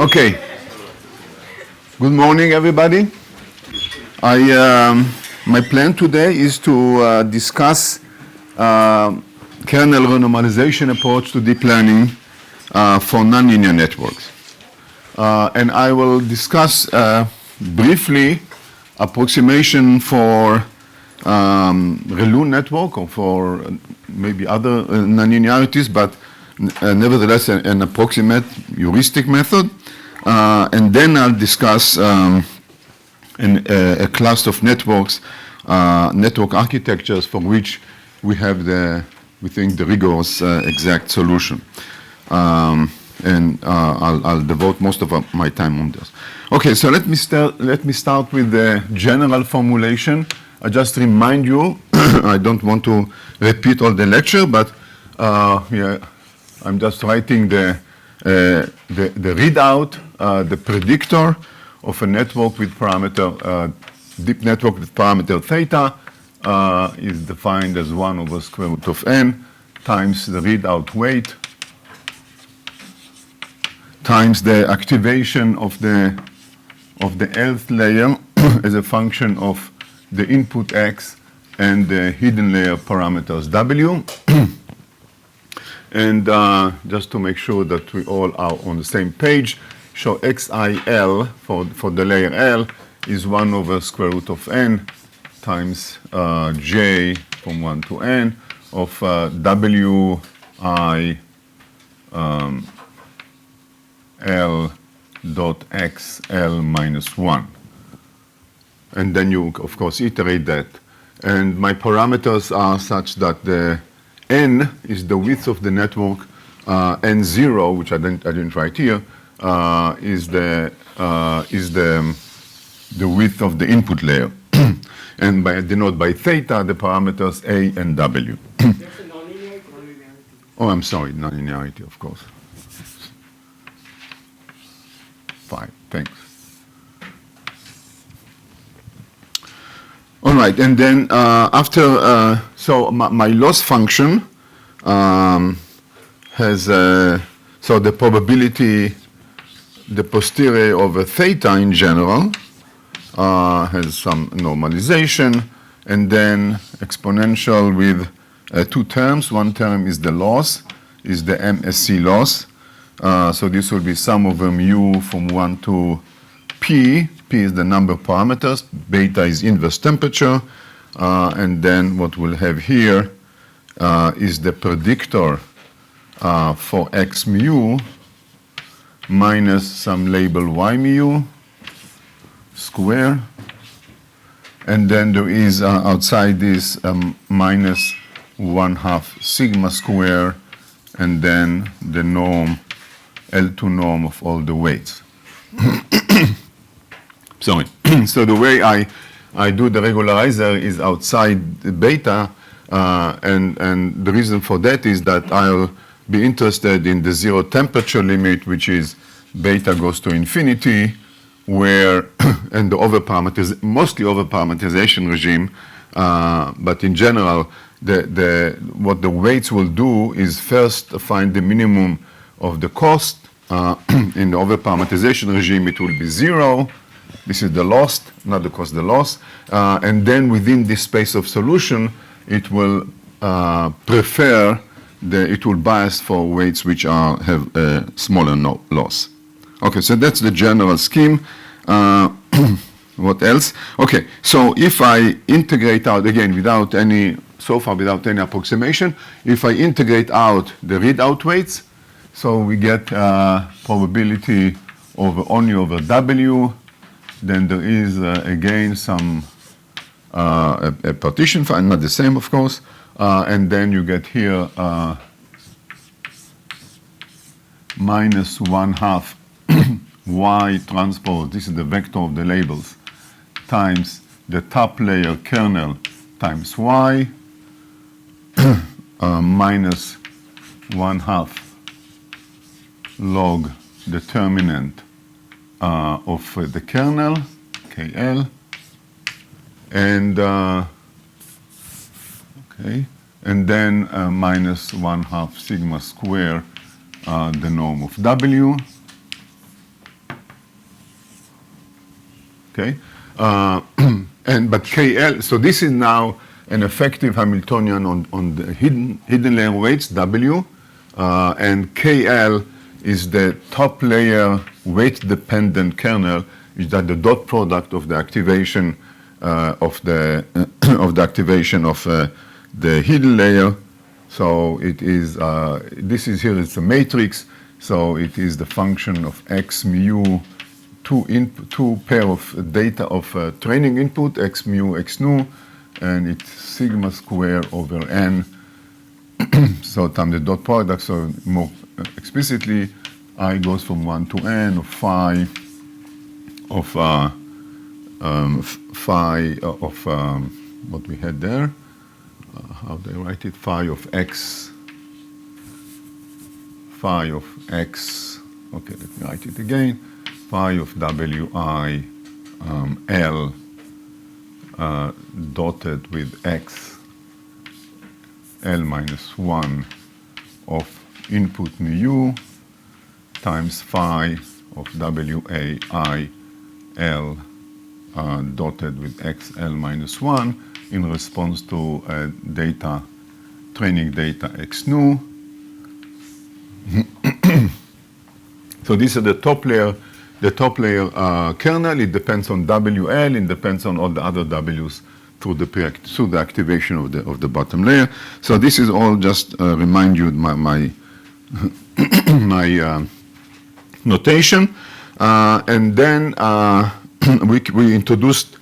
Okay. Good morning, everybody. My plan today is to discuss kernel renormalization approach to deep learning for nonlinear networks. And I will discuss briefly approximation for ReLU network or for maybe other nonlinearities, but nevertheless an approximate heuristic method. And then I'll discuss a class of networks, network architectures for which we have we think the rigorous exact solution. And I'll devote most of my time on this. Okay, so let me start with the general formulation. I just remind you, I don't want to repeat all the lecture, but yeah, I'm just writing the readout, the predictor of a network with parameter, deep network with parameter theta is defined as 1 over square root of n times the readout weight times the activation of the Lth layer as a function of the input x and the hidden layer parameters w. And just to make sure that we all are on the same page, so xil for the layer L is 1 over square root of n times j from 1 to n of wi L dot xl minus 1. And then you, of course, iterate that. And my parameters are such that the n is the width of the network, n0, which I didn't write here, is the width of the input layer. And denote by theta the parameters a and w. Oh, I'm sorry, nonlinearity, of course. Fine, thanks. All right, and then after, so my loss function has, so the probability, the posterior over theta in general has some normalization, and then exponential with two terms. One term is the loss, is the MSC loss. So this will be sum over mu from 1 to p. P is the number of parameters, beta is inverse temperature, and then what we'll have here is the predictor for x mu minus some label y mu square, and then there is outside this minus 1/2 sigma square, and then the norm, L2 norm of all the weights. Sorry. So the way I do the regularizer is outside the beta, and the reason for that is that I'll be interested in the zero temperature limit, which is beta goes to infinity, where, and the mostly over-parameterization regime, but in general, what the weights will do is first find the minimum of the cost. In the over-parameterization regime, it will be 0. This is the loss, not the cost, the loss. And then within this space of solution, it will it will bias for weights which have a smaller loss. Okay, so that's the general scheme. What else? Okay, so if I integrate out, again, without any approximation, if I integrate out the readout weights, so we get probability only over W. Then there is, again, some a partition file, not the same, of course. And then you get here minus 1/2 y transpose, this is the vector of the labels, times the top layer kernel times y, minus 1/2 log determinant of the kernel, KL, and okay, and then minus 1/2 sigma square the norm of W, okay? But KL, so this is now an effective Hamiltonian on the hidden layer weights, W, and KL is the top layer weight-dependent kernel, is that the dot product of the activation of the activation of the hidden layer. So it is this is here. It's a matrix. So it is the function of x mu, two pair of data of training input, x mu, x nu, and it's sigma square over n. So times the dot product. So more explicitly, I goes from 1 to n of phi of what we had there. How do I write it? Phi of x. Okay, let me write it again. Phi of wi l dotted with x l minus 1 of input mu times phi of wai l dotted with x l minus 1 in response to training data x nu. So this is the top layer kernel. It depends on WL, it depends on all the other W's through the activation of the bottom layer. So this is all just remind you my notation, and then we introduced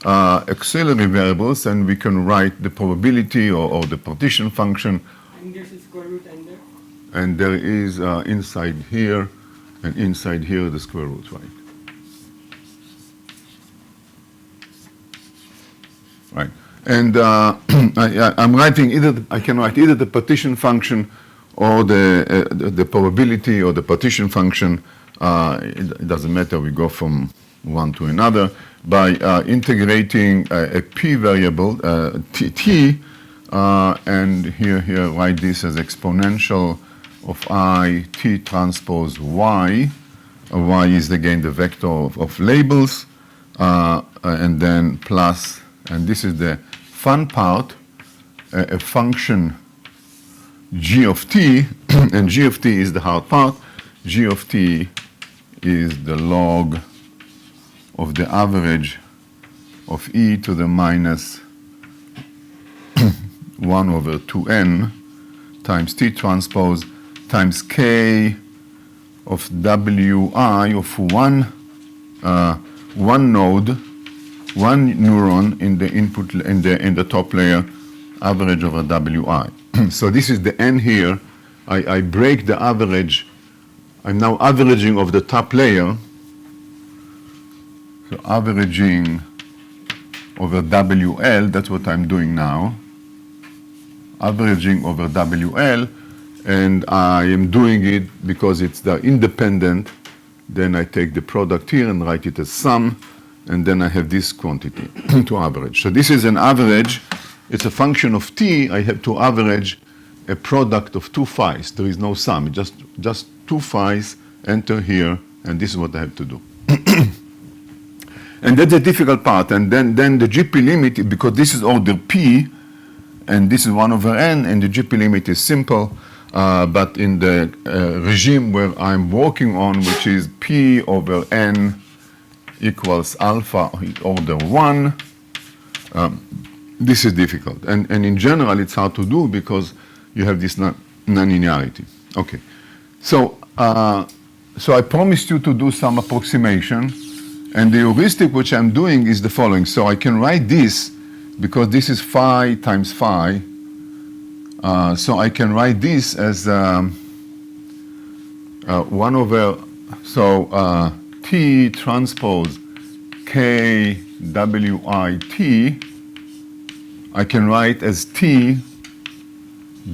auxiliary variables, and we can write the probability or the partition function. And there's a square root in there? And there is inside here, and inside here the square root, right? Right. And I'm writing I can write either the partition function or the probability or the partition function. It doesn't matter. We go from one to another by integrating a p variable t, and here write this as exponential of I t transpose y. Y is again the vector of labels, and then plus, and this is the fun part, a function g of t, and g of t is the hard part. G of t is the log of the average of e to the minus 1 over 2n times t transpose times k of wi of one node, one neuron in the input in the top layer, average over wi. So this is the n here. I break the average. I'm now averaging of the top layer. So averaging over WL, that's what I'm doing now. Averaging over WL, and I am doing it because it's the independent. Then I take the product here and write it as sum, and then I have this quantity to average. So this is an average. It's a function of t. I have to average a product of two phi's. There is no sum. Just two phi's enter here, and this is what I have to do. And that's the difficult part. And then the GP limit, because this is order p, and this is 1 over n, and the GP limit is simple. But in the regime where I'm working on, which is p over n equals alpha order 1, this is difficult. And in general, it's hard to do because you have this nonlinearity. Okay. So I promised you to do some approximation. And the heuristic which I'm doing is the following. So I can write this, because this is phi times phi. So I can write this as 1 over, so T transpose K WI T, I can write as T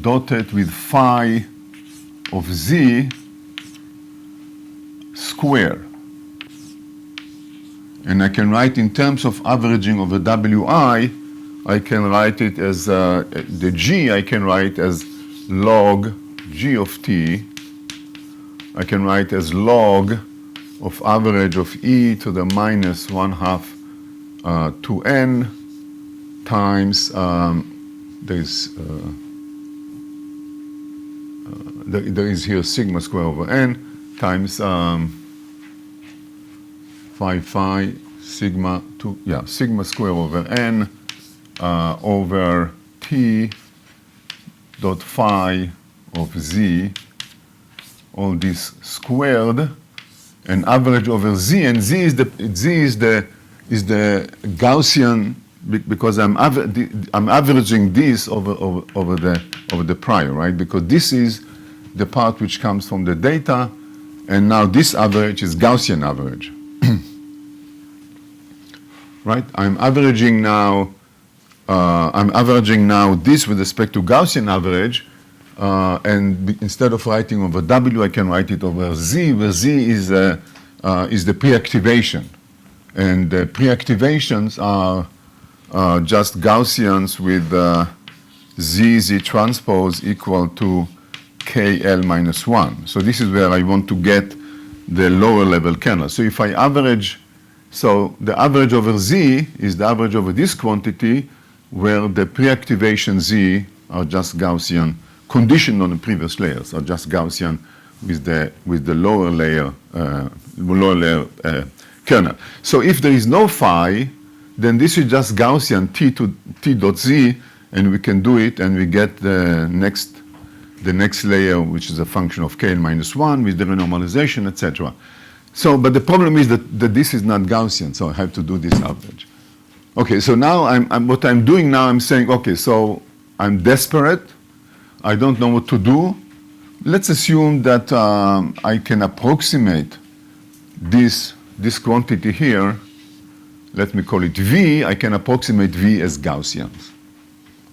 dotted with phi of Z square. And I can write in terms of averaging over WI, I can write it as the G, I can write as log G of T. I can write as log of average of E to the minus 1/2 2n times there is here sigma square over n times phi sigma sigma square over n over t dot phi of z, all this squared, and average over z, and z is the Gaussian, because I'm averaging this over the prior, right? Because this is the part which comes from the data, and now this average is Gaussian average. Right? I'm averaging now this with respect to Gaussian average, and instead of writing over W, I can write it over Z, where Z is the pre-activation. And the pre-activations are just Gaussians with Z transpose equal to KL minus 1. So this is where I want to get the lower level kernel. So if I average, so the average over Z is the average over this quantity, where the pre-activation Z are just Gaussian, conditioned on the previous layers, are just Gaussian with the lower layer kernel. So if there is no phi, then this is just Gaussian T to T dot Z, and we can do it, and we get the next layer, which is a function of KL minus 1 with the renormalization, etc. So, but the problem is that this is not Gaussian, so I have to do this average. Okay, so now what I'm doing now, I'm saying, okay, so I'm desperate, I don't know what to do. Let's assume that I can approximate this quantity here. Let me call it V. I can approximate V as Gaussians,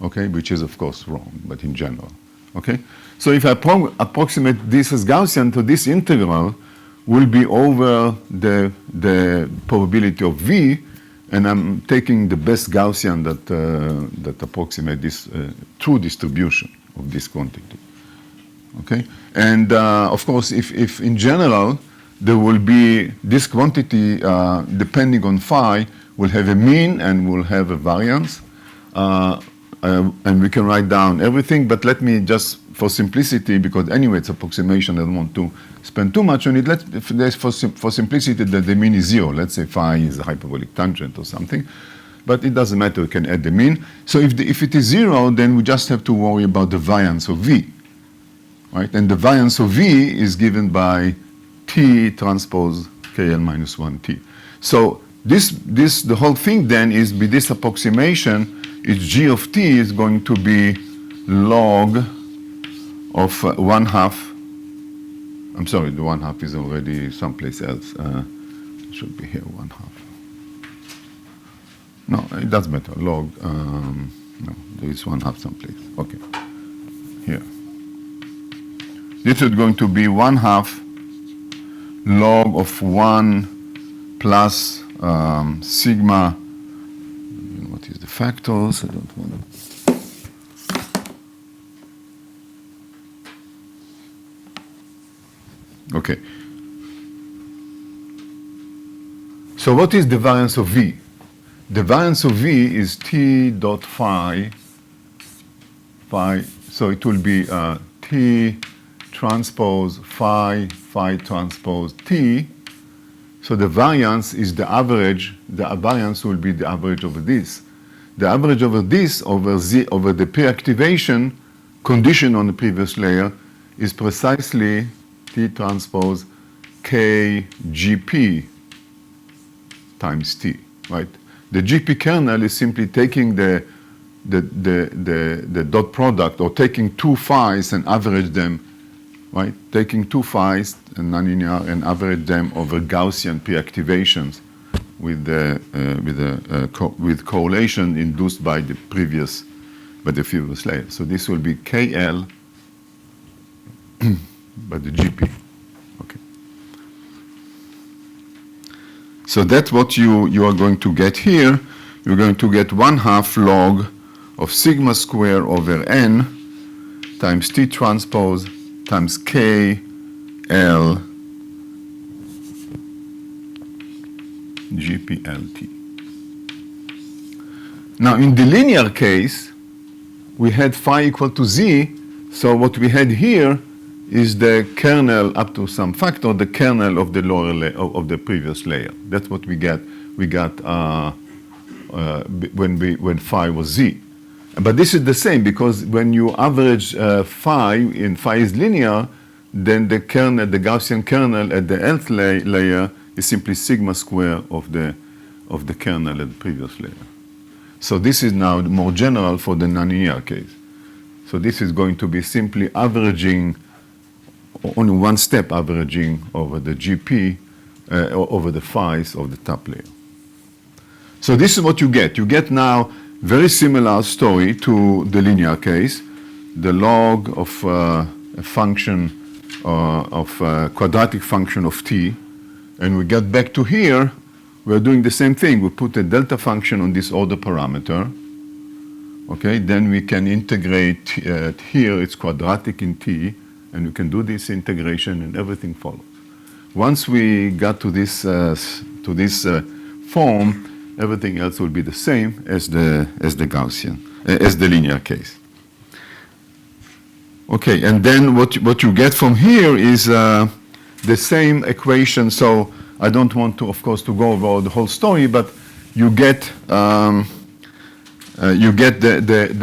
okay, which is of course wrong, but in general, okay? So if I approximate this as Gaussian, to this integral will be over the probability of V, and I'm taking the best Gaussian that approximate this true distribution of this quantity, okay? And of course, if in general, there will be this quantity, depending on phi, will have a mean and will have a variance. And we can write down everything, but let me just, for simplicity, because anyway it's approximation, I don't want to spend too much on it. For simplicity, the mean is 0. Let's say phi is a hyperbolic tangent or something, but it doesn't matter, we can add the mean. So if it is 0, then we just have to worry about the variance of V, right? And the variance of V is given by T transpose KL minus 1T. So the whole thing then is, with this approximation, is G of T is going to be log of 1/2. I'm sorry, the 1/2 is already someplace else. It should be here, 1/2. No, it doesn't matter. Log, no, there is 1/2 someplace. Okay, here. This is going to be 1/2 log of 1 plus sigma. What is the factors? I don't want to. Okay. So what is the variance of V? The variance of V is T dot phi, so it will be T transpose phi transpose T. So the variance is the average, the variance will be the average over this. The average over this, over the pre-activation condition on the previous layer, is precisely T transpose K GP times T, right? The GP kernel is simply taking the dot product, or taking two phis and average them, right? Taking two phis and nonlinear and average them over Gaussian pre-activations with correlation induced by the previous layer. So this will be KL by the GP. Okay. So that's what you are going to get here. You're going to get 1/2 log of sigma square over n times T transpose times K L GPLT. Now, in the linear case, we had phi equal to z, so what we had here is the kernel up to some factor, the kernel of the lower layer, of the previous layer. That's what we got. We got when phi was z. But this is the same because when you average phi, and phi is linear, then the kernel, the Gaussian kernel at the nth layer is simply sigma square of the kernel at the previous layer. So this is now more general for the nonlinear case. So this is going to be simply averaging, only one step averaging over the GP, over the phi's of the top layer. So this is what you get. You get now very similar story to the linear case, the log of a function, of a quadratic function of t, and we get back to here, we're doing the same thing. We put a delta function on this order parameter, okay? Then we can integrate here, it's quadratic in t, and we can do this integration and everything follows. Once we got to this form, everything else will be the same as the Gaussian, as the linear case. Okay, and then what you get from here is the same equation. So I don't want to, of course, to go over the whole story, but you get the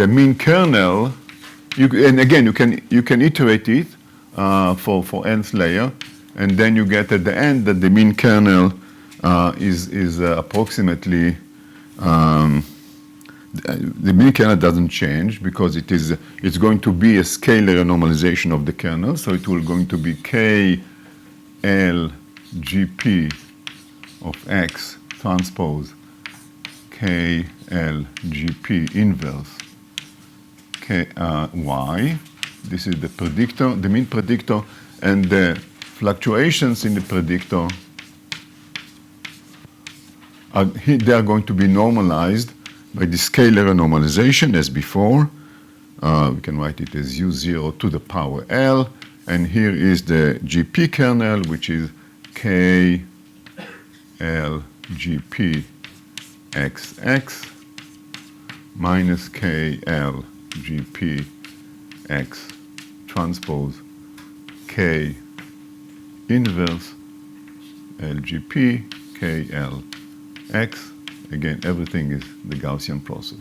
mean kernel. And again, you can iterate it for nth layer, and then you get at the end that the mean kernel is approximately, the mean kernel doesn't change because it's going to be a scalar normalization of the kernel, so it will going to be KLGP of X transpose KLGP inverse Y. This is the predictor, the mean predictor, and the fluctuations in the predictor they are going to be normalized by the scalar normalization as before. We can write it as U0 to the power L. And here is the GP kernel, which is KLGP XX minus KLGP X transpose K inverse LGP KL X. Again, everything is the Gaussian process.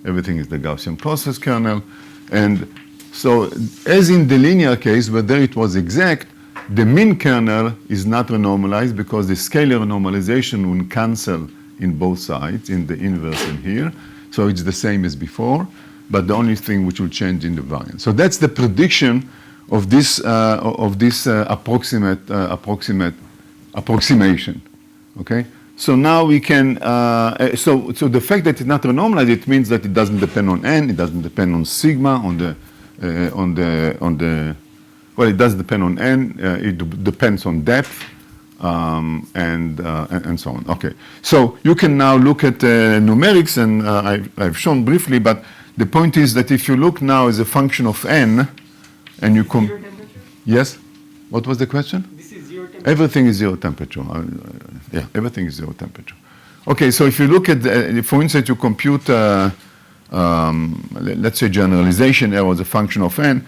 Everything is the Gaussian process kernel. And so, as in the linear case, where there it was exact, the mean kernel is not renormalized because the scalar normalization will cancel in both sides, in the inverse and here. So it's the same as before, but the only thing which will change in the variance. So that's the prediction of this approximation. Okay. So now we can, so the fact that it's not renormalized, it means that it doesn't depend on n, it doesn't depend on sigma, well, it does depend on n, it depends on depth, and so on. Okay, so you can now look at numerics, and I've shown briefly, but the point is that if you look now as a function of n, and you Zero temperature? Yes? What was the question? This is zero temperature? Everything is zero temperature. Yeah, everything is zero temperature. Okay, so if you look at, for instance, you compute, let's say, generalization error as a function of n,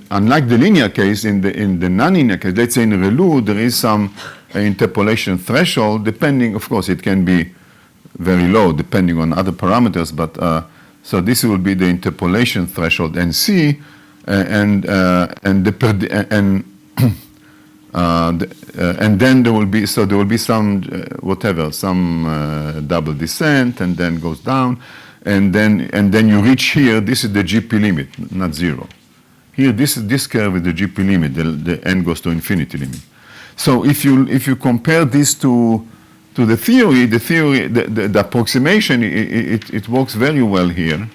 unlike the linear case, in the nonlinear case, let's say in ReLU, there is some interpolation threshold, depending, of course, it can be very low, depending on other parameters, but so this will be the interpolation threshold NC, and then there will be some double descent, and then goes down, and then you reach here. This is the GP limit, not zero. Here, this curve is the GP limit. The n goes to infinity limit. So if you compare this to the theory, the approximation, it works very well here.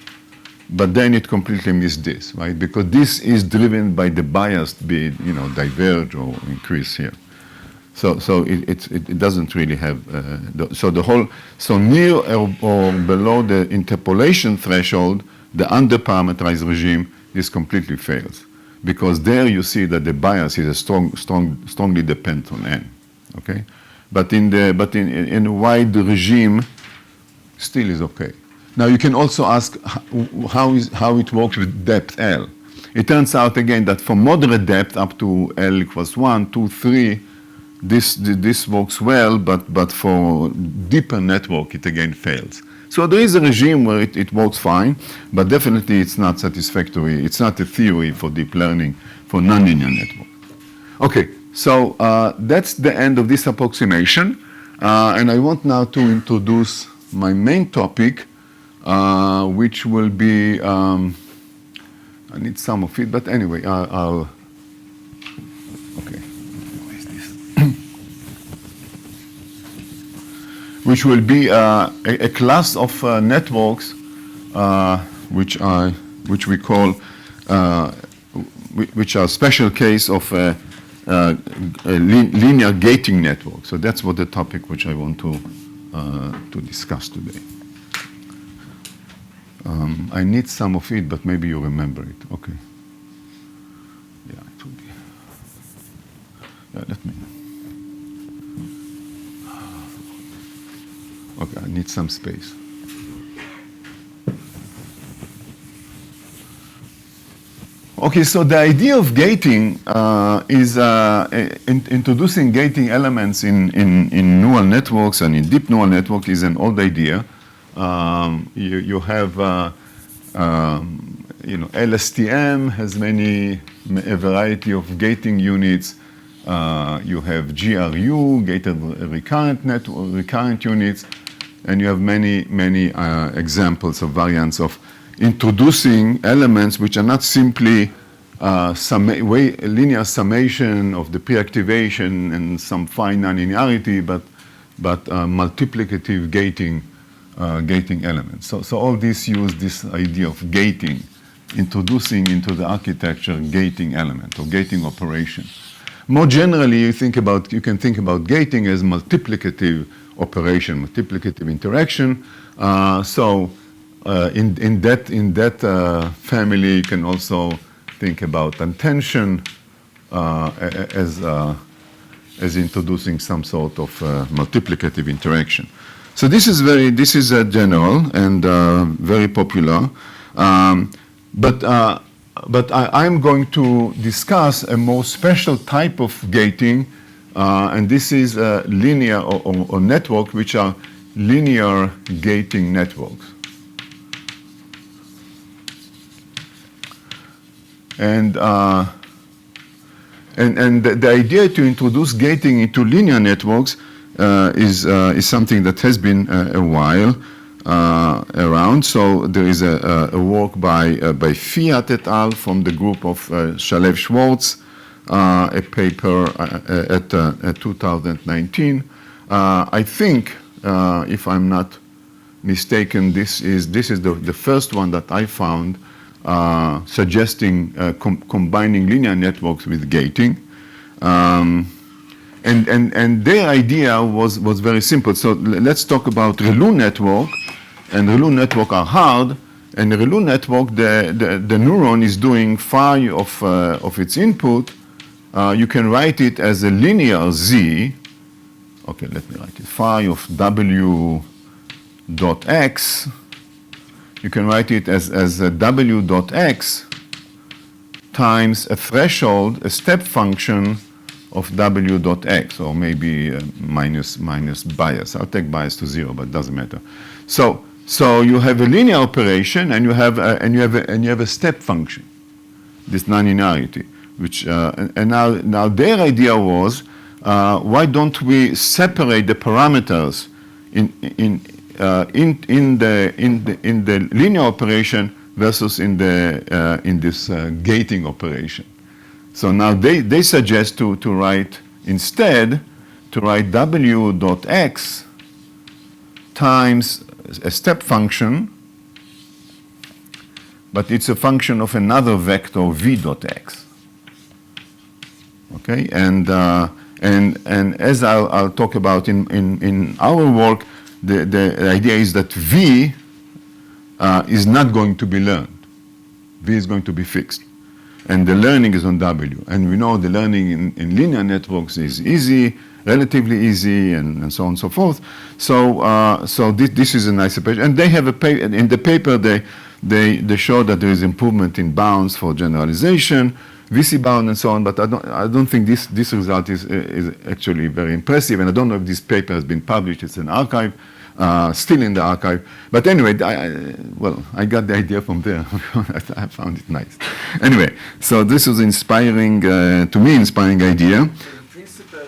But then it completely missed this, right? Because this is driven by the biased bid, diverge or increase here. So it doesn't really have, so near or below the interpolation threshold, the underparameterized regime, this completely fails. Because there you see that the bias is strongly dependent on n, okay? but in a wide regime, still is okay. Now you can also ask how it works with depth L. It turns out again that for moderate depth up to L equals 1, 2, 3, this works well, but for deeper network it again fails. So there is a regime where it works fine, but definitely it's not satisfactory. It's not a theory for deep learning for nonlinear network. Okay, so that's the end of this approximation, and I want now to introduce my main topic, which will be, I need some of it, but anyway, I'll okay, where is this? Which will be a class of networks which we call, which are special case of a linear gating network. So that's what the topic which I want to discuss today. I need some of it, but maybe you remember it. Okay. Yeah, it will be. Yeah, let me. Okay, I need some space. Okay, so the idea of gating is introducing gating elements in neural networks and in deep neural network is an old idea. You have, LSTM has a variety of gating units. You have GRU, gated recurrent units, and you have many examples of variants of introducing elements which are not simply linear summation of the pre-activation and some fine nonlinearity, but multiplicative gating elements. So all this use this idea of gating, introducing into the architecture gating element or gating operation. More generally, you can think about gating as multiplicative operation, multiplicative interaction. In that family, you can also think about attention as introducing some sort of multiplicative interaction. So this is general and very popular, but I'm going to discuss a more special type of gating, and this is linear or network, which are linear gating networks. And the idea to introduce gating into linear networks is something that has been a while around. So there is a work by Fiat et al. From the group of Shalev Schwartz, a paper at 2019. I think, if I'm not mistaken, this is the first one that I found suggesting combining linear networks with gating. And their idea was very simple. So let's talk about ReLU network. And ReLU network are hard. And ReLU network, the neuron is doing phi of its input. You can write it as a linear z. Okay, let me write it. Phi of w dot x. You can write it as a w dot x times a threshold, a step function of w dot x, or maybe minus bias. I'll take bias to 0, but it doesn't matter. So you have a linear operation, and you have a step function, this nonlinearity, which and now their idea was, why don't we separate the parameters in the linear operation versus in this gating operation. So now they suggest to write w dot x times a step function, but it's a function of another vector v dot x. Okay, and as I'll talk about in our work, the idea is that v is not going to be learned. V is going to be fixed. and the learning is on W. And we know the learning in linear networks is easy, relatively easy, and so on and so forth. So this is a nice approach. And they have in the paper they show that there is improvement in bounds for generalization, VC bound and so on. But I don't think this result is actually very impressive. And I don't know if this paper has been published. It's an archive. Still in the archive. But anyway, I got the idea from there. I found it nice. Anyway, so this was inspiring, to me, inspiring idea. In principle,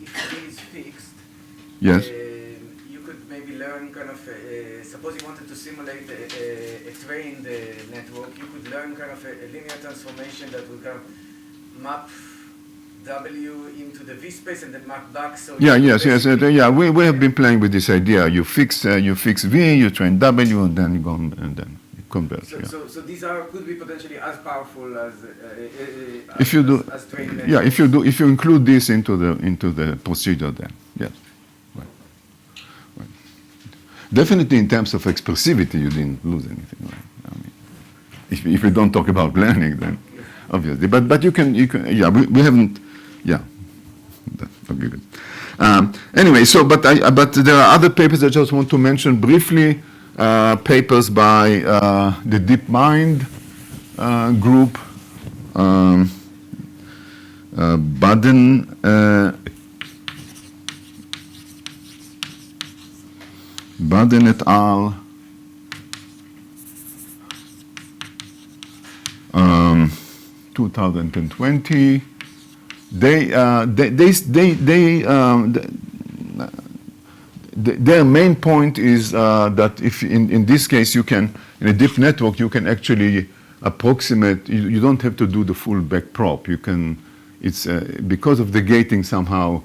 if D is fixed, Yes. you could maybe learn kind of, suppose you wanted to simulate a trained network, you could learn kind of a linear transformation that would kind of map W into the V space and then map back. So Yeah, yes. We have been playing with this idea. You fix V, you train W, and then you go and then you convert. So these could be potentially as powerful as If you do, as trained yeah, if you include this into the procedure, then yes. Right. Definitely, in terms of expressivity, you didn't lose anything, right? I mean, if you don't talk about learning, then obviously, but you can, yeah, we haven't, yeah, forgive it. Anyway, so but there are other papers I just want to mention briefly. Papers by the DeepMind group, Baden et al. 2020. Their main point is that if in this case you can, in a deep network, you can actually approximate, you don't have to do the full back prop. You can, it's because of the gating somehow,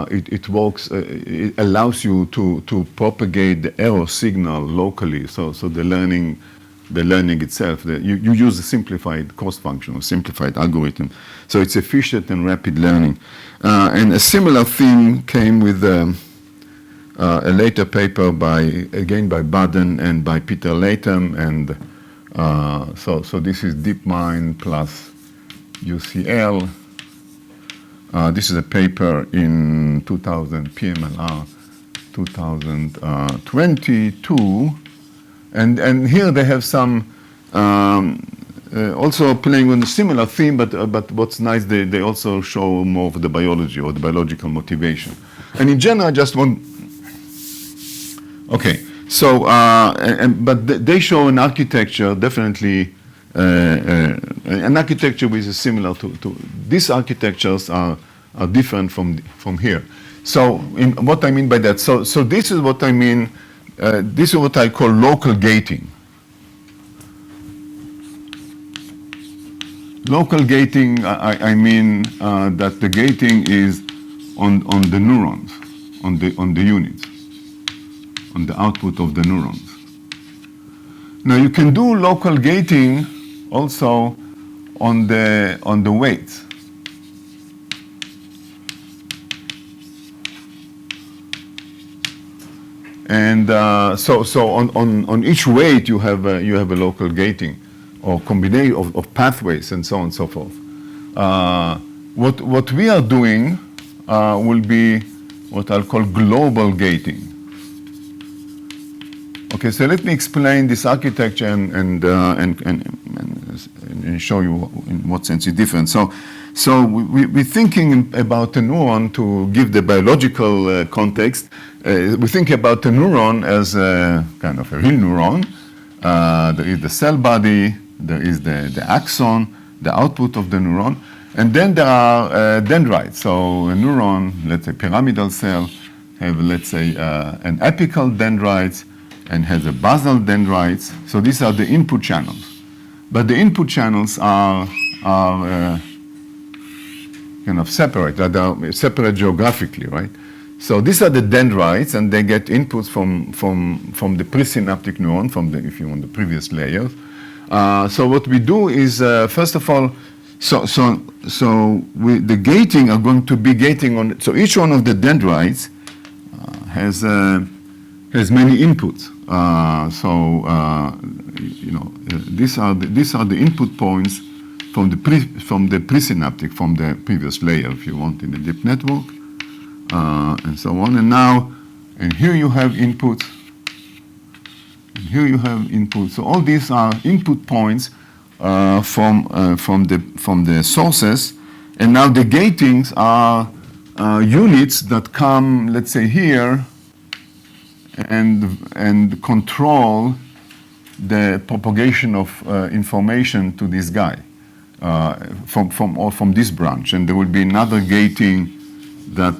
it works, it allows you to propagate the error signal locally. So the learning itself, you use a simplified cost function or simplified algorithm. So it's efficient and rapid learning. And a similar theme came with a later paper again by Baden and by Peter Latham. And so this is DeepMind plus UCL. This is a paper in 2000, PMLR 2022. And here they have some also playing on a similar theme, but what's nice, they also show more of the biology or the biological motivation. And in general, I just want, okay, so, but they show an architecture, definitely, an architecture which is similar to these architectures are different from here. So what I mean by that, so this is what I mean. This is what I call local gating. Local gating, I mean that the gating is on the neurons, on the units, on the output of the neurons. Now you can do local gating also on the weights. And so on each weight you have a local gating or combination of pathways and so on and so forth. What we are doing will be what I'll call global gating. Okay, so let me explain this architecture and show you in what sense it's different. So we're thinking about a neuron to give the biological context. We think about the neuron as a kind of a real neuron. There is the cell body, there is the axon, the output of the neuron, and then there are dendrites. So a neuron, let's say pyramidal cell, have, let's say, an apical dendrites and has a basal dendrites. So these are the input channels. But the input channels are kind of separate, they are separate geographically, right? So these are the dendrites, and they get inputs from the presynaptic neuron, from the, if you want, the previous layers. So what we do is, first of all, the gating are going to be gating on. So each one of the dendrites has many inputs. You know, these are the input points from the presynaptic, from the previous layer, if you want, in the deep network, and so on. And now, and here you have input. And here you have input. So all these are input points from the sources, and now the gatings are units that come, let's say, here, and control the propagation of information to this guy from this branch, and there will be another gating that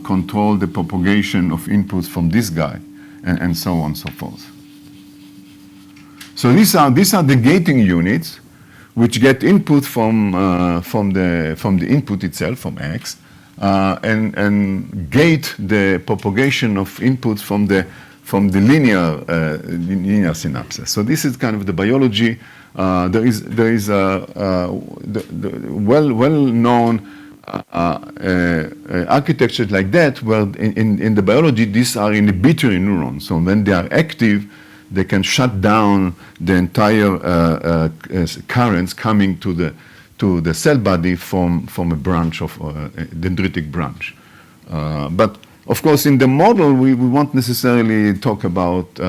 control the propagation of inputs from this guy, and so on and so forth. So these are the gating units, which get input from the input itself, from X, and gate the propagation of inputs from the linear synapses. So this is kind of the biology. There is the well-known architectures like that, where in the biology these are inhibitory neurons. So when they are active, they can shut down the entire currents coming to the cell body from a branch of dendritic branch. But of course, in the model, we won't necessarily talk about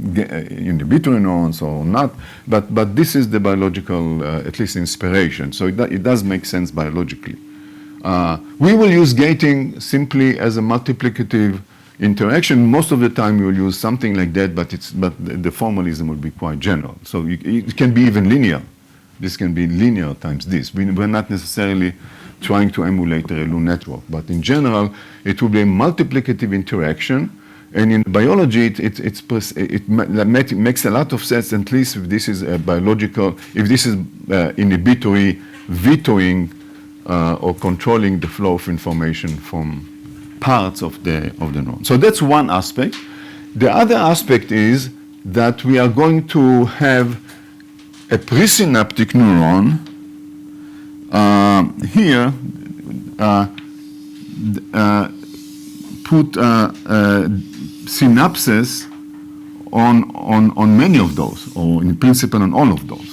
inhibitory neurons or not, but this is the biological, at least inspiration. So it does make sense biologically. We will use gating simply as a multiplicative interaction. Most of the time, we will use something like that, but the formalism will be quite general. So it can be even linear. This can be linear times this. We're not necessarily trying to emulate a ReLU network, but in general, it will be a multiplicative interaction. And in biology, it makes a lot of sense, at least if this is a biological, if this is inhibitory, vetoing or controlling the flow of information from parts of the neuron. So that's one aspect. The other aspect is that we are going to have a presynaptic neuron here, put synapses on many of those, or in principle on all of those.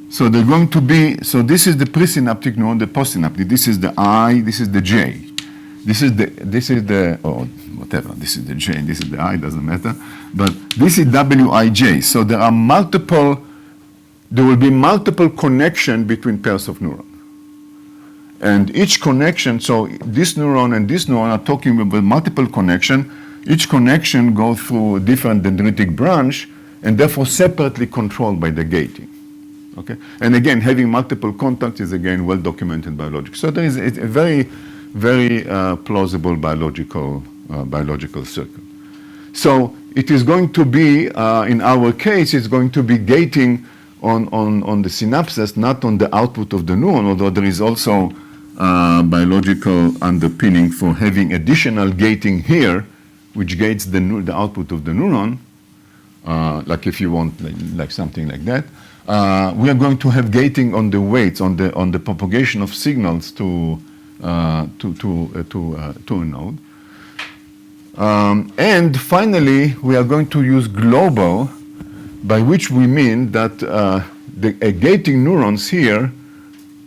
So they're going to be, so this is the presynaptic neuron, the postsynaptic. This is the I, this is the J. This is the, or whatever, this is the J, this is the I, doesn't matter. But this is WIJ. So there are there will be multiple connection between pairs of neurons. And each connection, so this neuron and this neuron are talking about multiple connection. Each connection goes through a different dendritic branch and therefore separately controlled by the gating. Okay? And again, having multiple contacts is again well documented biologically. So there is a very, very plausible biological circle. So it is going to be, in our case, it's going to be gating on the synapses, not on the output of the neuron, although there is also biological underpinning for having additional gating here, which gates the output of the neuron, like if you want like something like that. We are going to have gating on the weights, on the propagation of signals to a node. And finally, we are going to use global, by which we mean that the gating neurons here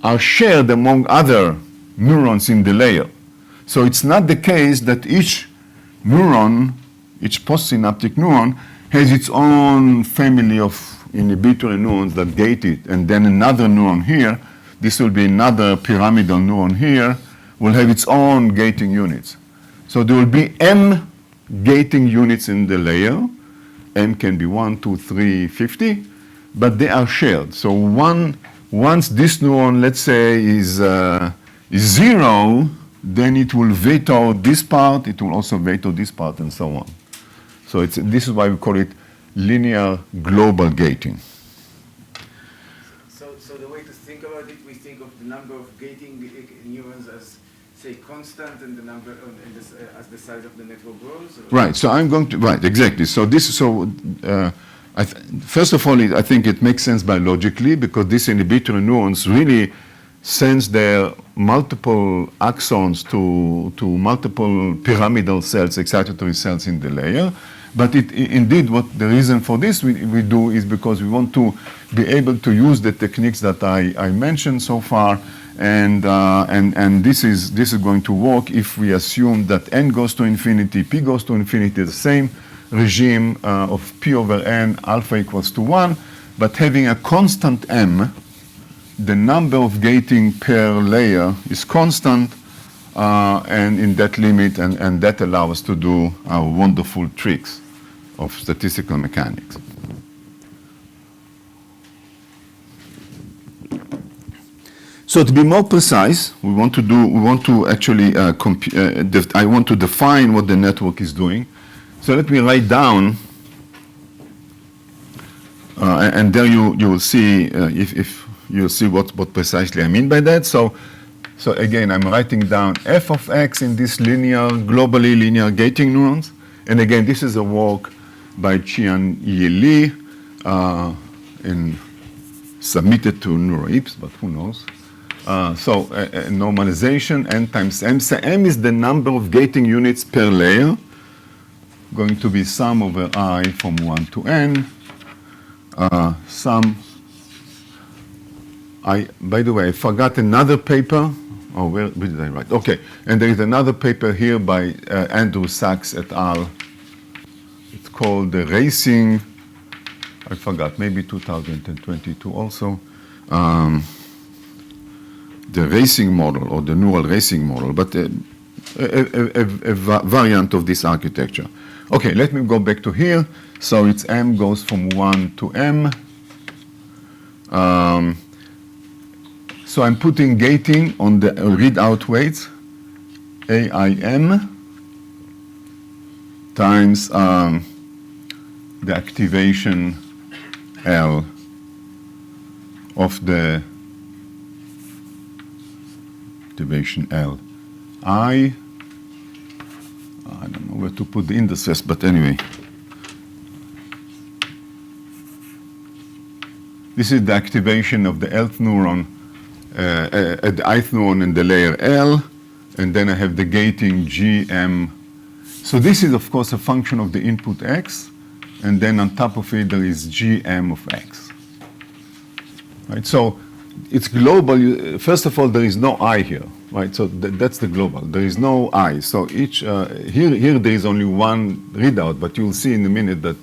are shared among other neurons in the layer. So it's not the case that each neuron, each postsynaptic neuron, has its own family of inhibitory neurons that gate it, and then another neuron here, this will be another pyramidal neuron here, will have its own gating units. So there will be M gating units in the layer. M can be 1, 2, 3, 50, but they are shared. So once this neuron, let's say, is 0, then it will veto this part, it will also veto this part, and so on. So this is why we call it linear global gating. So the way to think about it, we think of the number of gating neurons as, say, constant, and the number as the size of the network grows? Or? Right. So I'm going to exactly. So first of all, I think it makes sense biologically, because these inhibitory neurons really sends their multiple axons to multiple pyramidal cells, excitatory cells in the layer. But indeed, what the reason for this we do is because we want to be able to use the techniques that I mentioned so far, and this is going to work if we assume that n goes to infinity, p goes to infinity, the same regime of p over n, alpha equals to 1, but having a constant m, the number of gating per layer is constant, and in that limit, and that allows us to do our wonderful tricks of statistical mechanics. So to be more precise, I want to define what the network is doing. So let me write down, and there you will see if you'll see what precisely I mean by that. So again, I'm writing down f of x in this globally linear gating neurons. And again, this is a work by Qian-Yi Li, submitted to NeuroIPS, but who knows. So normalization, n times m. So m is the number of gating units per layer, going to be sum over I from 1 to n. By the way, I forgot another paper. Oh, where did I write? Okay, and there is another paper here by Andrew Sachs et al. It's called the Racing, I forgot, maybe 2022 also. The racing model, or the neural racing model, but a variant of this architecture. Okay, let me go back to here. So it's m goes from 1 to m. So I'm putting gating on the readout weights, AIM times the activation L of the activation L. I don't know where to put the indices, but anyway. This is the activation of the Lth neuron, the ith neuron in the layer L, and then I have the gating GM. So this is, of course, a function of the input X, and then on top of it, there is GM of X. Right? So it's global. First of all, there is no I here, right? So that's the global. There is no I. So each here there is only one readout, but you'll see in a minute that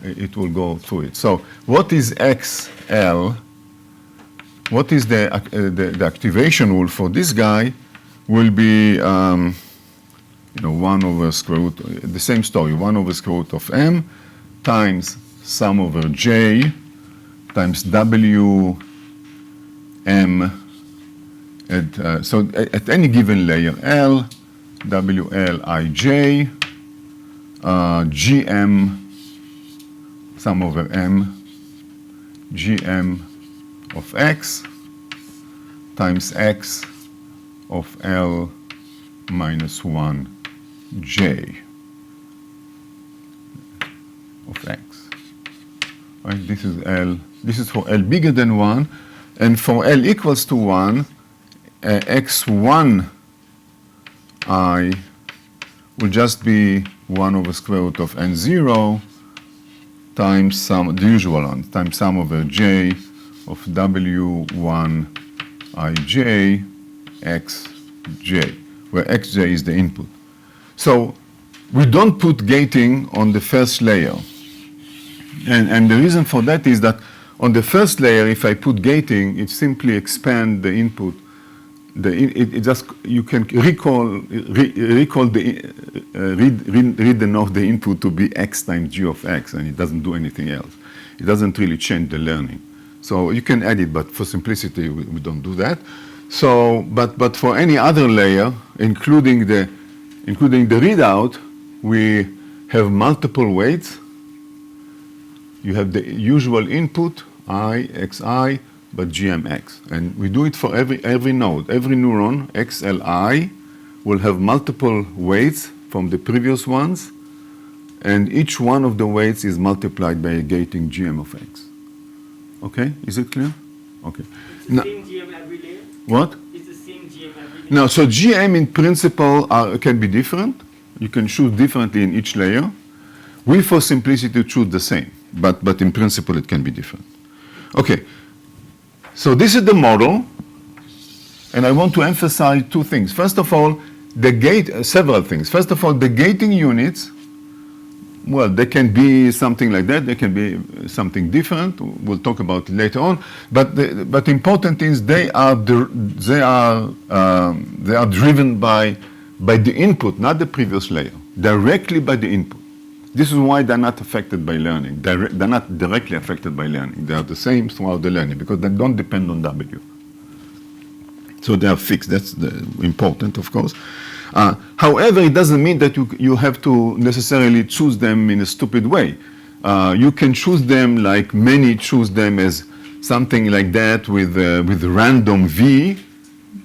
it will go through it. So what is XL? What is the activation rule for this guy? Will be 1 over square root, the same story, 1 over square root of m times sum over j times W m so at any given layer L, WL ij, GM sum over m, GM of x times x of L minus 1 j of x. Right? This is L. This is for L bigger than 1. And for L equals to 1, x1 I will just be 1 over square root of n0 times the usual one, times sum over j of W1 ij xj, where xj is the input. So we don't put gating on the first layer. And the reason for that is that on the first layer, if I put gating, it simply expands the input. You can recall read the node the input to be x times g of x, and it doesn't do anything else. It doesn't really change the learning. So you can add it, but for simplicity, we don't do that. So, but for any other layer, including the readout, we have multiple weights. You have the usual input, I, xi, but gmx. And we do it for every node. Every neuron, xli, will have multiple weights from the previous ones, and each one of the weights is multiplied by a gating gm of x. Okay, is it clear? Okay. It's the same GM every layer? What? It's the same GM every layer? No, so GM in principle can be different. You can choose differently in each layer. We, for simplicity, choose the same, but in principle it can be different. Okay, so this is the model, and I want to emphasize two things. First of all, several things. First of all, the gating units, well, they can be something like that. They can be something different. We'll talk about it later on. But the important is they are driven by the input, not the previous layer, directly by the input. This is why they're not affected by learning. They're not directly affected by learning. They are the same throughout the learning because they don't depend on W. So they are fixed. That's important, of course. However, it doesn't mean that you have to necessarily choose them in a stupid way. You can choose them like many choose them as something like that with random V,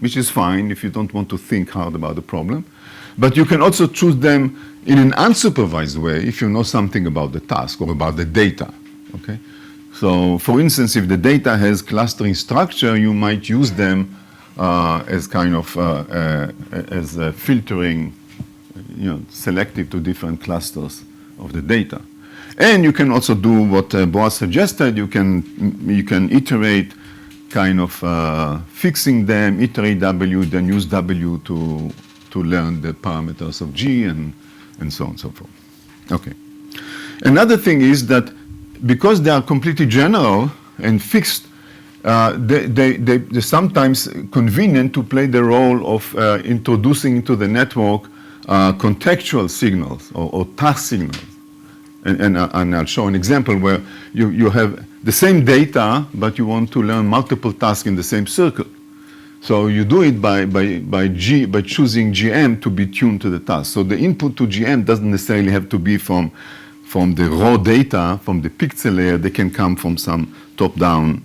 which is fine if you don't want to think hard about the problem. But you can also choose them in an unsupervised way if you know something about the task or about the data. Okay? So, for instance, if the data has clustering structure, you might use them as kind of as filtering, selective to different clusters of the data. And you can also do what Boaz suggested. You can iterate, kind of fixing them, iterate W, then use W to learn the parameters of G and so on and so forth. Okay. Another thing is that because they are completely general and fixed, they're sometimes convenient to play the role of introducing into the network contextual signals or task signals. And I'll show an example where you have the same data, but you want to learn multiple tasks in the same circle. So you do it by choosing GM to be tuned to the task. So the input to GM doesn't necessarily have to be from the raw data, from the pixel layer. They can come from some top-down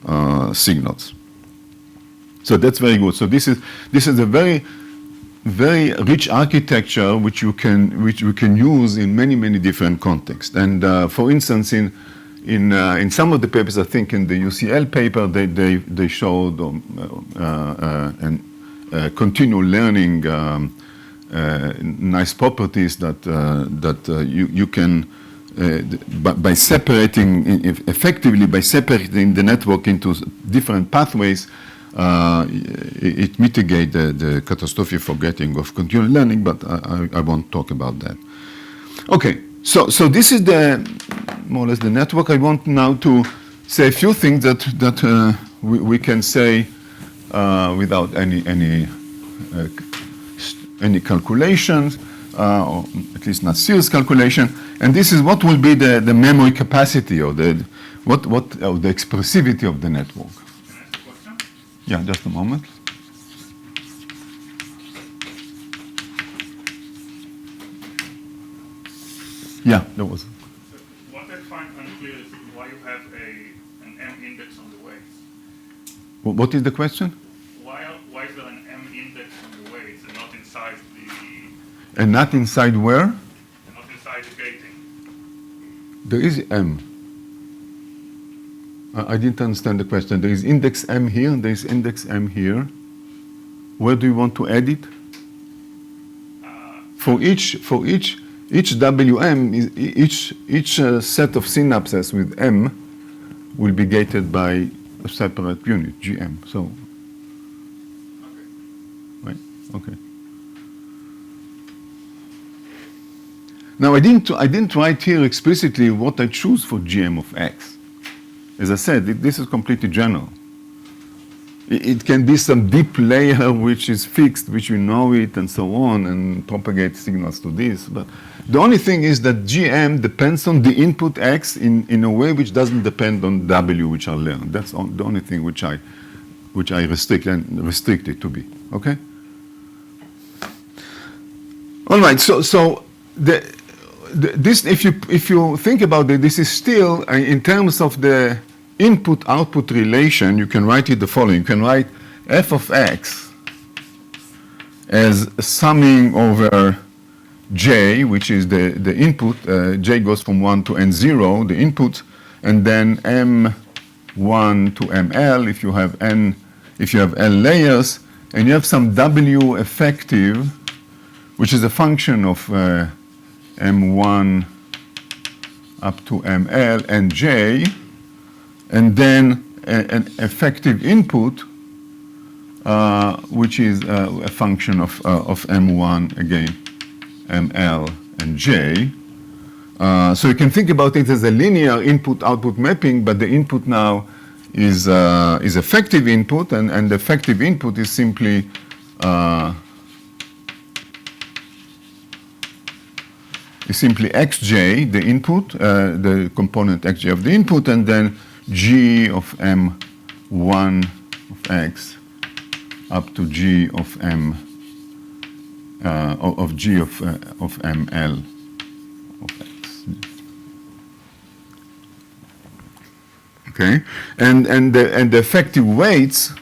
signals. So that's very good. So this is a very, very rich architecture which we can use in many different contexts. And for instance, in some of the papers, I think in the UCL paper, they showed continual learning nice properties that you can by separating effectively by separating the network into different pathways. It mitigates the catastrophic forgetting of continual learning, but I won't talk about that. Okay, so this is more or less the network. I want now to say a few things that we can say without any calculations, or at least not serious calculation. And this is what will be the memory capacity or the expressivity of the network. Yeah, just a moment. Yeah, there was. What I find unclear is why you have an M index on the weights. What is the question? Why is there an M index on the weights and not inside And not inside where? And not inside the gating? There is M. I didn't understand the question. There is index M here, and there is index M here. Where do you want to add it? For each WM, each set of synapses with M will be gated by a separate unit, GM. So, Okay. right? Okay. Now I didn't write here explicitly what I choose for GM of X. As I said, this is completely general. It can be some deep layer which is fixed, which we know it, and so on, and propagate signals to this. But the only thing is that GM depends on the input X in a way which doesn't depend on W, which I learned. That's the only thing which I restrict it to be. Okay. All right. So this, if you think about it, this is still in terms of the input-output relation. You can write it the following. You can write f of x as summing over j, which is the input. J goes from 1 to n0, the input, and then m1 to ml if you have n layers, and you have some w effective, which is a function of m1 up to ml and j, and then an effective input, which is a function of M1, again, ML and J. So you can think about it as a linear input-output mapping, but the input now is effective input, and the effective input is simply xj, the input, the component xj of the input, and then g of m1 of x up to g of m of g of ml of x. Okay, and the effective weights,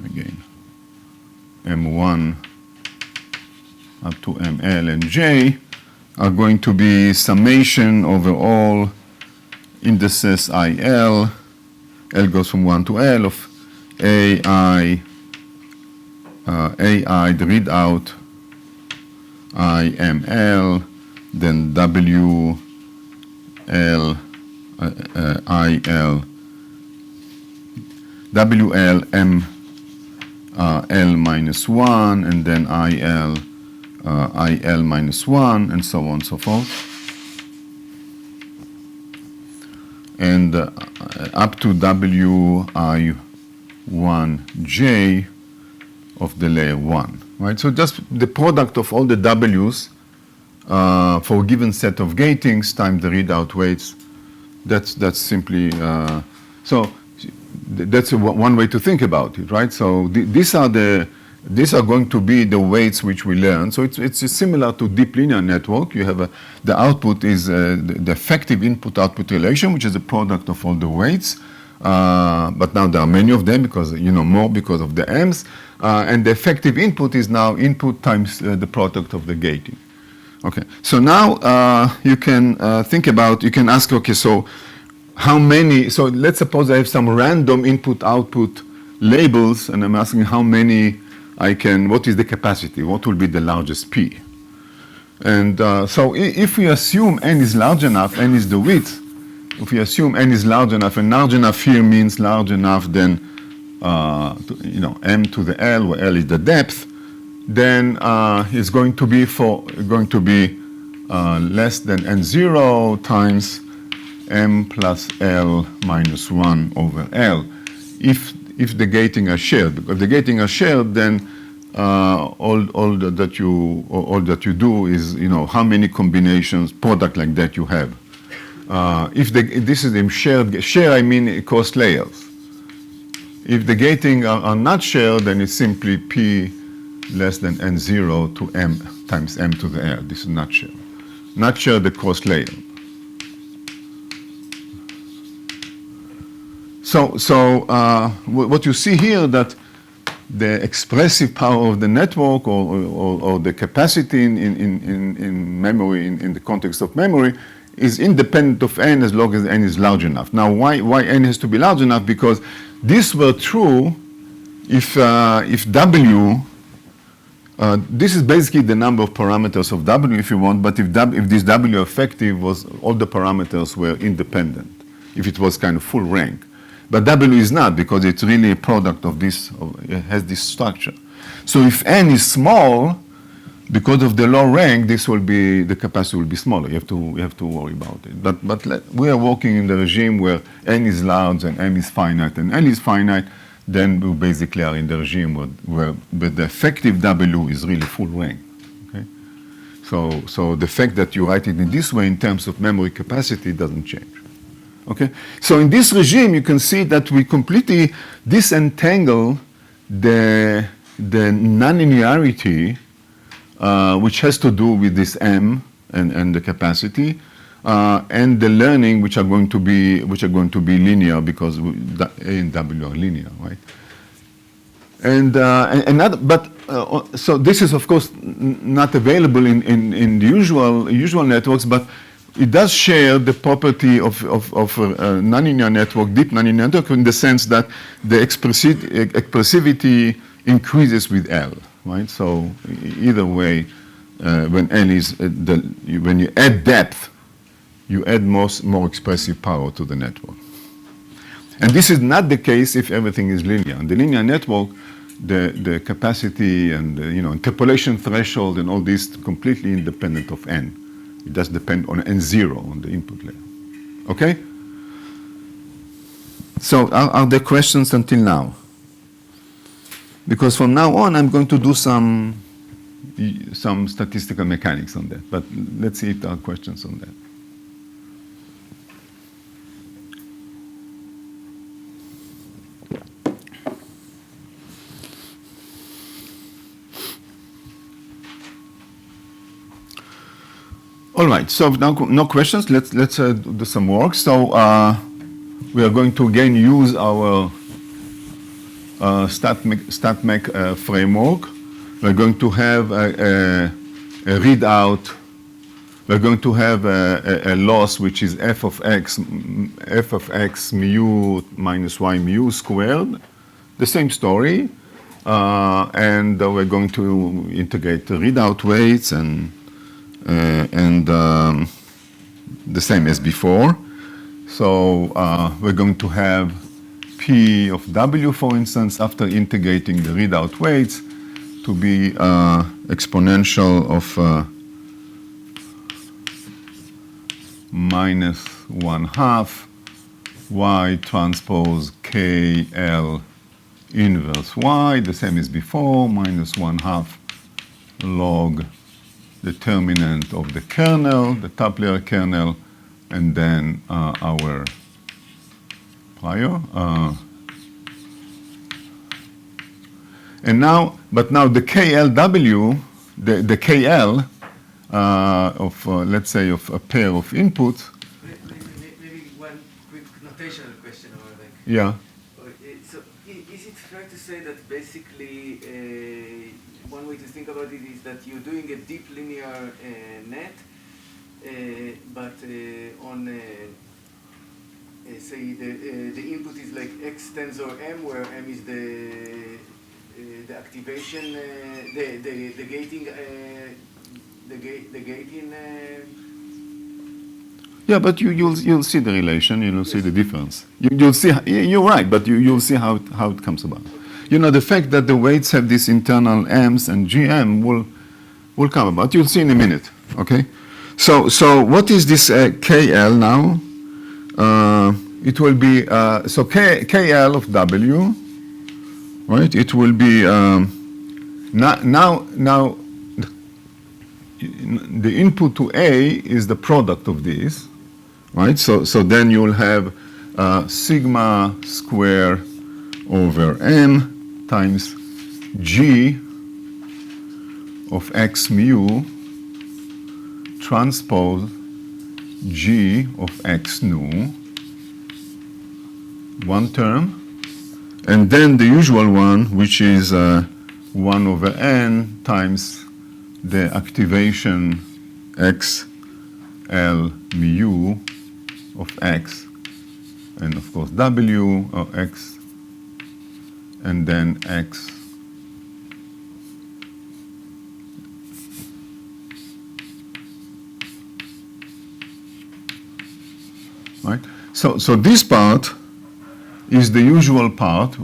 again, m1 up to ml and j are going to be summation over all indices il. L goes from 1 to L of AI, the readout, IML, then WL, IL, WL, M, L minus 1, and then IL, IL minus 1, and so on and so forth. And up to WI1J of the layer 1, right? So just the product of all the W's for a given set of gatings times the readout weights, that's simply, so that's one way to think about it, right? So these are going to be the weights which we learn. So it's similar to deep linear network. You have the output is the effective input-output relation, which is a product of all the weights. But now there are many of them because, more because of the M's. And the effective input is now input times the product of the gating. Okay, so now you can think about, you can ask, okay, so how many, so let's suppose I have some random input-output labels, and I'm asking how many what is the capacity? What will be the largest P? And so if we assume N is large enough, N is the width, if we assume N is large enough, and large enough here means large enough then, M to the L, where L is the depth, then it's going to be less than N0 times M plus L minus 1 over L. If the gating are shared, because the gating are shared, then all that you do is how many combinations product like that you have. If this is in shared, I mean cross layers. If the gating are not shared, then it's simply P less than N0 to M times M to the L. This is not shared. Not shared the cross layer. So what you see here, that the expressive power of the network or the capacity in memory, in the context of memory, is independent of N as long as N is large enough. Now, why N has to be large enough? Because this were true if W, this is basically the number of parameters of W if you want, but if this W effective was, all the parameters were independent, if it was kind of full rank. But W is not, because it's really a product of this, it has this structure. So if N is small, because of the low rank, the capacity will be smaller. You have to worry about it. But we are working in the regime where N is large and M is finite and L is finite, then we basically are in the regime where the effective W is really full rank. Okay? So the fact that you write it in this way in terms of memory capacity doesn't change. Okay? So in this regime, you can see that we completely disentangle the nonlinearity, which has to do with this M and the capacity, and the learning, which are going to be linear because A and W are linear, right? So this is of course not available in the usual networks, but it does share the property of nonlinear network, deep nonlinear network, in the sense that the expressivity increases with L, right? So either way, when L is when you add depth, you add more expressive power to the network. And this is not the case if everything is linear. In the linear network, the capacity and the, interpolation threshold and all this completely independent of n. It does depend on n0 on the input layer. Okay? So are there questions until now? Because from now on, I'm going to do some statistical mechanics on that. But let's see if there are questions on that. All right, so now no questions. Let's do some work. So we are going to again use our StatMech framework. We're going to have a readout. We're going to have a loss which is f of x mu minus y mu squared. The same story, and we're going to integrate the readout weights and the same as before. So we're going to have P of W, for instance, after integrating the readout weights to be exponential of minus 1/2 y transpose KL inverse y, the same as before, minus 1/2 log determinant of the kernel, the top layer kernel, and then our prior. And now, but now the KLW, the KL of, let's say, of a pair of inputs. Maybe one quick notational question or like. Yeah. So is it fair to say that basically one way to think about it is that you're doing a deep linear net, but on say the input is like x tensor m, where m is the activation, the gating, the gating. Yeah, but you'll see the relation. You'll see the difference. You'll see. You're right, but you'll see how it comes about. The fact that the weights have these internal m's and gm will come about. You'll see in a minute. Okay. So what is this KL now? It will be so KL of W, right? It will be now the input to A is the product of these, right? So then you'll have sigma square over m times g of x mu transpose g of x nu, one term, and then the usual one, which is 1 over n times the activation x L mu of x, and of course w of x, and then x right. So this part is the usual part.